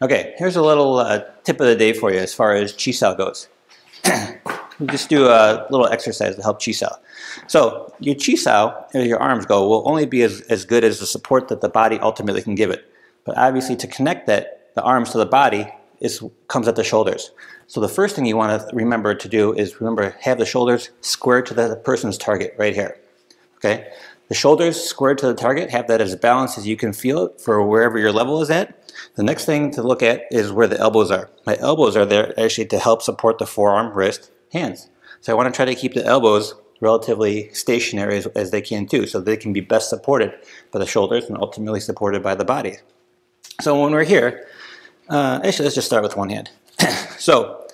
Okay, here's a little tip of the day for you as far as chi sao goes. We'll just do a little exercise to help chi sao. So your chi sao, as your arms go, will only be as good as the support that the body ultimately can give it. But obviously to connect that, the arms to the body, comes at the shoulders. So the first thing you want to remember to do is have the shoulders square to the person's target right here. Okay, the shoulders squared to the target, have that as balanced as you can feel it for wherever your level is at. The next thing to look at is where the elbows are. My elbows are there actually to help support the forearm, wrist, hands. So I want to try to keep the elbows relatively stationary as they can too, so they can be best supported by the shoulders and ultimately supported by the body. So when we're here, actually let's just start with one hand. So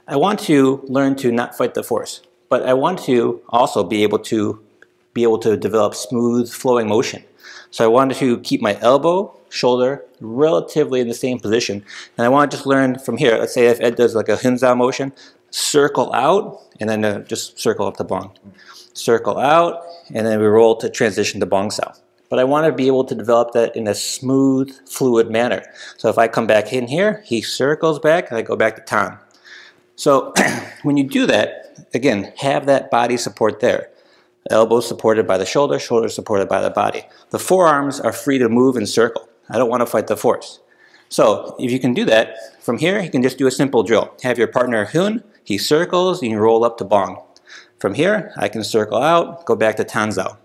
I want to learn to not fight the force, but I want to also be able to develop smooth flowing motion. So I wanted to keep my elbow, shoulder relatively in the same position, and I want to just learn from here. Let's say if Ed does like a hunzao motion, circle out and then just circle up to bong. Circle out and then we roll to transition to bong sao. But I want to be able to develop that in a smooth, fluid manner. So if I come back in here, he circles back and I go back to tan. So when you do that, again, have that body support there. Elbows supported by the shoulder, shoulders supported by the body. The forearms are free to move and circle. I don't want to fight the force. So if you can do that, from here you can just do a simple drill. Have your partner hun, he circles, and you roll up to bong. From here, I can circle out, go back to tanzao.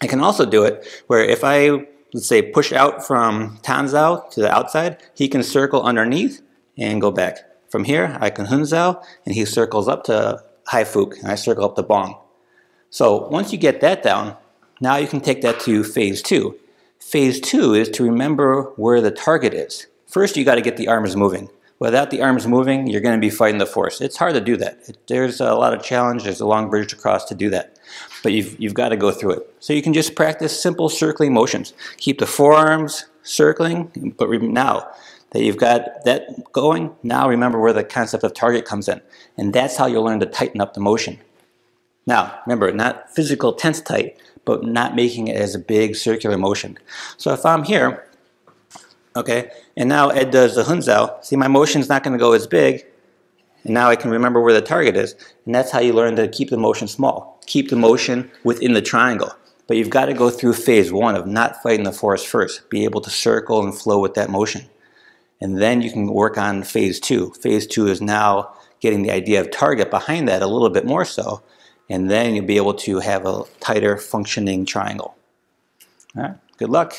I can also do it where if I, let's say, push out from tanzao to the outside, he can circle underneath and go back. From here, I can hunzao, and he circles up to hai fuk, and I circle up to bong. So once you get that down, now you can take that to phase 2. Phase 2 is to remember where the target is. First, you got to get the arms moving. Without the arms moving, you're going to be fighting the force. It's hard to do that. There's a lot of challenge. There's a long bridge to cross to do that. But you've got to go through it. So you can just practice simple circling motions. Keep the forearms circling, but now that you've got that going, now remember where the concept of target comes in. And that's how you'll learn to tighten up the motion. Now, remember, not physical tense tight, but not making it as a big circular motion. So if I'm here, okay, and now Ed does the hunzao, see my motion's not going to go as big, and now I can remember where the target is, and that's how you learn to keep the motion small. Keep the motion within the triangle. But you've got to go through phase 1 of not fighting the force first, be able to circle and flow with that motion. And then you can work on phase 2. Phase 2 is now getting the idea of target behind that a little bit more so, and then you'll be able to have a tighter functioning triangle. All right, good luck.